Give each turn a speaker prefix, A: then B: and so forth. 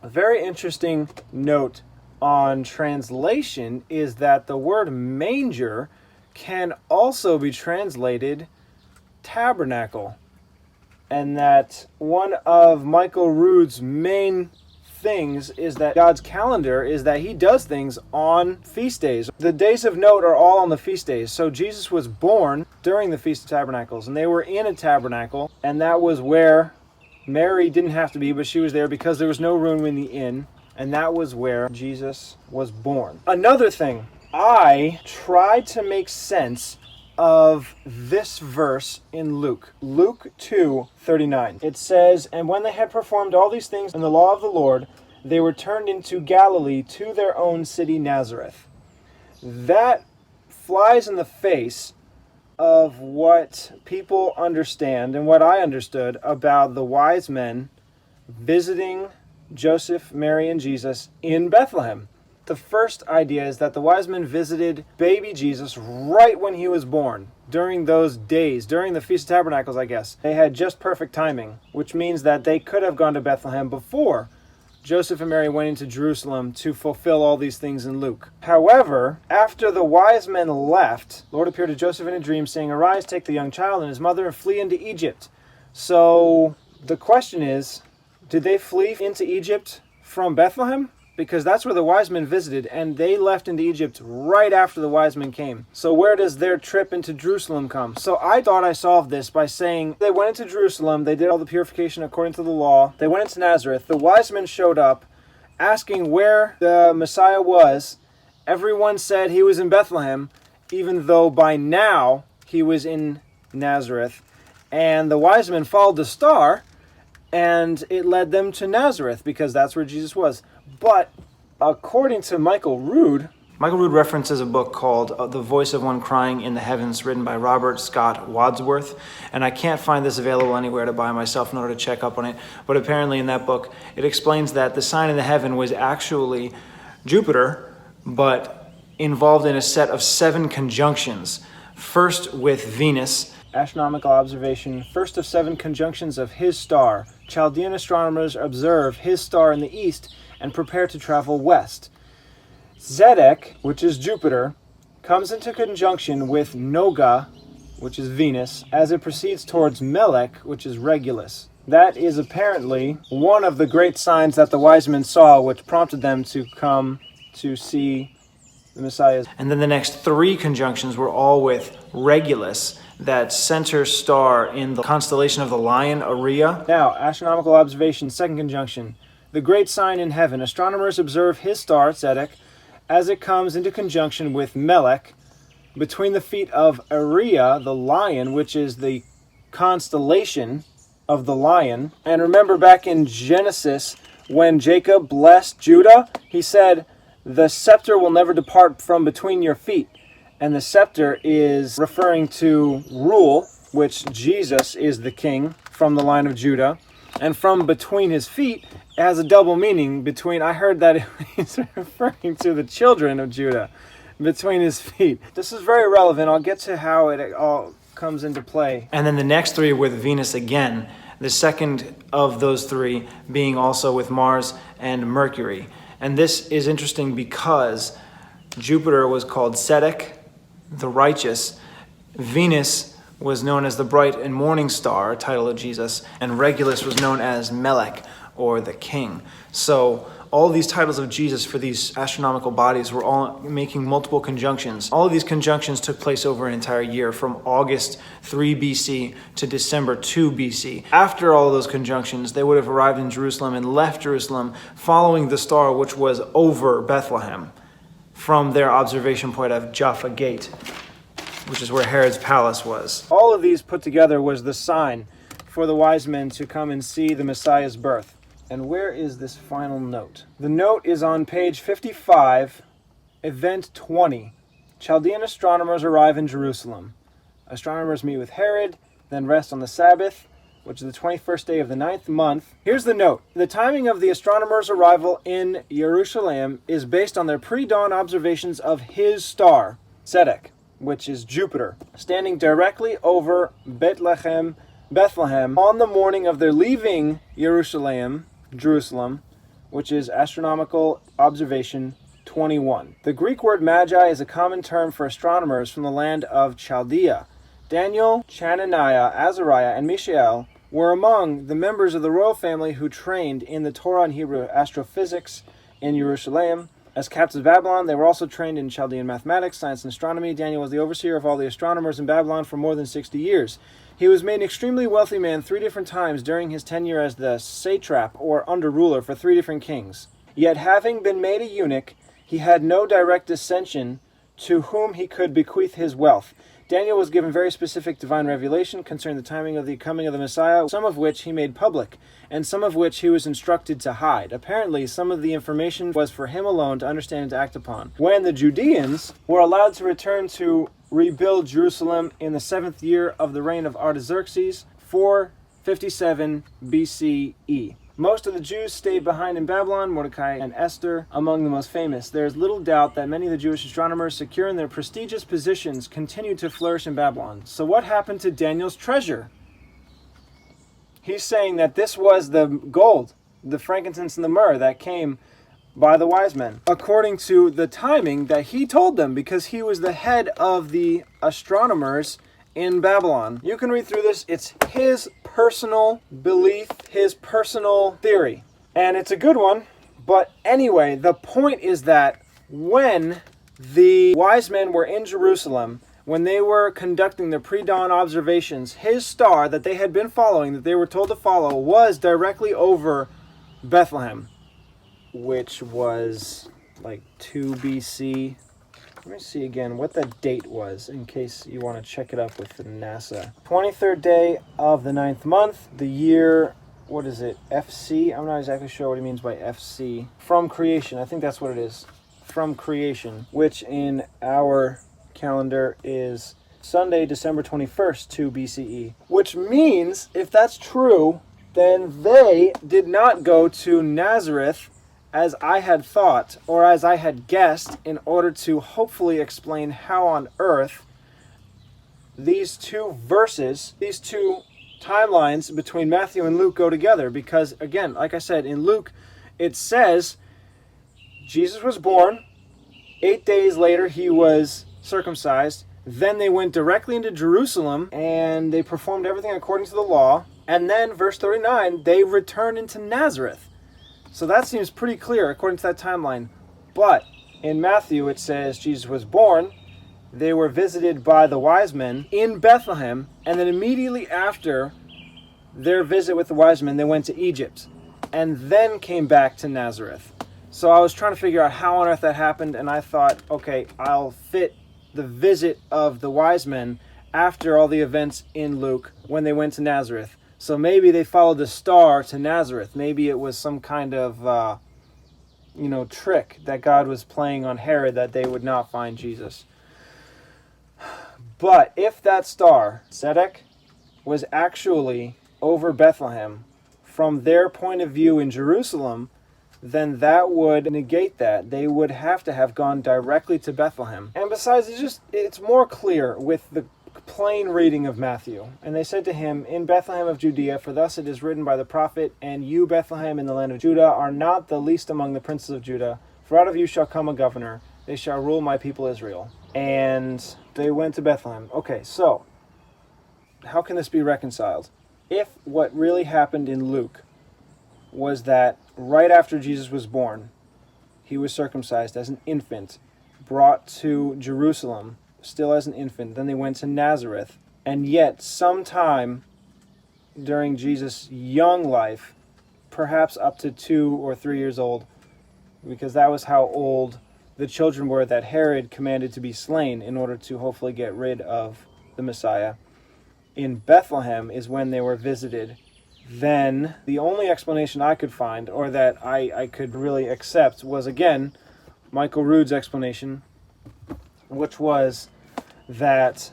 A: A very interesting note on translation is that the word manger can also be translated tabernacle, and that one of Michael Rood's main things is that God's calendar is that he does things on feast days. The days of note are all on the feast days. So Jesus was born during the Feast of Tabernacles, and they were in a tabernacle, and that was where Mary didn't have to be, but she was there because there was no room in the inn, and that was where Jesus was born. Another thing, I tried to make sense of this verse in Luke 2:39. It says, "And when they had performed all these things in the law of the Lord, they returned into Galilee to their own city Nazareth." That flies in the face of what people understand and what I understood about the wise men visiting Joseph, Mary, and Jesus in Bethlehem. The first idea is that the wise men visited baby Jesus right when he was born, during those days, during the Feast of Tabernacles, I guess. They had just perfect timing, which means that they could have gone to Bethlehem before Joseph and Mary went into Jerusalem to fulfill all these things in Luke. However, after the wise men left, the Lord appeared to Joseph in a dream, saying, "Arise, take the young child and his mother and flee into Egypt." So the question is, did they flee into Egypt from Bethlehem? Because that's where the wise men visited, and they left into Egypt right after the wise men came. So where does their trip into Jerusalem come? So I thought I solved this by saying they went into Jerusalem, they did all the purification according to the law, they went into Nazareth, the wise men showed up asking where the Messiah was. Everyone said he was in Bethlehem, even though by now he was in Nazareth. And the wise men followed the star, and it led them to Nazareth, because that's where Jesus was. But according to Michael Rood references a book called The Voice of One Crying in the Heavens, written by Robert Scott Wadsworth. And I can't find this available anywhere to buy myself in order to check up on it. But apparently in that book, it explains that the sign in the heaven was actually Jupiter, but involved in a set of 7 conjunctions. First with Venus, astronomical observation, first of 7 conjunctions of his star. Chaldean astronomers observe his star in the east and prepare to travel west. Zedek, which is Jupiter, comes into conjunction with Noga, which is Venus, as it proceeds towards Melech, which is Regulus. That is apparently one of the great signs that the wise men saw, which prompted them to come to see the Messiah. And then the next 3 conjunctions were all with Regulus, that center star in the constellation of the Lion, Orion. Now, astronomical observation, second conjunction. The great sign in heaven. Astronomers observe his star, Zedek, as it comes into conjunction with Melech, between the feet of Orion, the lion, which is the constellation of the lion. And remember back in Genesis, when Jacob blessed Judah, he said, "The scepter will never depart from between your feet." And the scepter is referring to rule, which Jesus is the king from the line of Judah. And from between his feet, it has a double meaning. Between, I heard that he's referring to the children of Judah, between his feet. This is very relevant. I'll get to how it all comes into play. And then the next 3 with Venus again. The second of those 3 being also with Mars and Mercury. And this is interesting because Jupiter was called Zedek, the righteous. Venus was known as the bright and morning star, a title of Jesus, and Regulus was known as Melech, or the king. So all these titles of Jesus for these astronomical bodies were all making multiple conjunctions. All of these conjunctions took place over an entire year, from August 3 BC to December 2 BC. After all those conjunctions, they would have arrived in Jerusalem and left Jerusalem following the star, which was over Bethlehem, from their observation point of Jaffa Gate, which is where Herod's palace was. All of these put together was the sign for the wise men to come and see the Messiah's birth. And where is this final note? The note is on page 55, event 20. Chaldean astronomers arrive in Jerusalem. Astronomers meet with Herod, then rest on the Sabbath, which is the 21st day of the 9th month. Here's the note. The timing of the astronomers' arrival in Jerusalem is based on their pre-dawn observations of his star, Zedek, which is Jupiter, standing directly over Bethlehem, on the morning of their leaving Jerusalem, which is astronomical observation 21. The Greek word magi is a common term for astronomers from the land of Chaldea. Daniel, Chananiah, Azariah, and Mishael were among the members of the royal family who trained in the Torah and Hebrew astrophysics in Jerusalem. As captives of Babylon, they were also trained in Chaldean mathematics, science, and astronomy. Daniel was the overseer of all the astronomers in Babylon for more than 60 years. He was made an extremely wealthy man 3 different times during his tenure as the satrap or under-ruler for 3 different kings. Yet having been made a eunuch, he had no direct descension to whom he could bequeath his wealth. Daniel was given very specific divine revelation concerning the timing of the coming of the Messiah, some of which he made public, and some of which he was instructed to hide. Apparently, some of the information was for him alone to understand and to act upon. When the Judeans were allowed to return to rebuild Jerusalem in the 7th year of the reign of Artaxerxes, 457 BCE. Most of the Jews stayed behind in Babylon, Mordecai and Esther among the most famous. There is little doubt that many of the Jewish astronomers secure in their prestigious positions continued to flourish in Babylon. So what happened to Daniel's treasure? He's saying that this was the gold, the frankincense and the myrrh that came by the wise men, according to the timing that he told them, because he was the head of the astronomers in Babylon. You can read through this. It's his personal belief, his personal theory. And it's a good one. But anyway, the point is that when the wise men were in Jerusalem, when they were conducting their pre-dawn observations, his star that they had been following, that they were told to follow, was directly over Bethlehem, which was like 2 BC. Let me see again what the date was, in case you want to check it up with the NASA. 23rd day of the 9th month, the year, what is it, FC? I'm not exactly sure what he means by FC. From creation, I think that's what it is. From creation, which in our calendar is Sunday, December 21st, 2 BCE. Which means, if that's true, then they did not go to Nazareth as I had thought, or as I had guessed, in order to hopefully explain how on earth these 2 verses, these 2 timelines between Matthew and Luke go together. Because, again, like I said, in Luke, it says Jesus was born, 8 days later he was circumcised, then they went directly into Jerusalem, and they performed everything according to the law, and then, verse 39, they returned into Nazareth. So that seems pretty clear according to that timeline. But in Matthew it says Jesus was born, they were visited by the wise men in Bethlehem, and then immediately after their visit with the wise men, they went to Egypt, and then came back to Nazareth. So I was trying to figure out how on earth that happened, and I thought, okay, I'll fit the visit of the wise men after all the events in Luke when they went to Nazareth. So maybe they followed the star to Nazareth. Maybe it was some kind of, trick that God was playing on Herod that they would not find Jesus. But if that star, Zedek, was actually over Bethlehem from their point of view in Jerusalem, then that would negate that. They would have to have gone directly to Bethlehem. And besides, it's more clear with the plain reading of Matthew. And they said to him, in Bethlehem of Judea, for thus it is written by the prophet, and you, Bethlehem, in the land of Judah, are not the least among the princes of Judah, for out of you shall come a governor, they shall rule my people Israel. And they went to Bethlehem. Okay, so, how can this be reconciled? If what really happened in Luke was that right after Jesus was born, he was circumcised as an infant, brought to Jerusalem, still as an infant, then they went to Nazareth, and yet sometime during Jesus' young life, perhaps up to 2 or 3 years old, because that was how old the children were that Herod commanded to be slain in order to hopefully get rid of the Messiah, in Bethlehem is when they were visited. Then the only explanation I could find, or that I could really accept, was again Michael Rood's explanation, which was that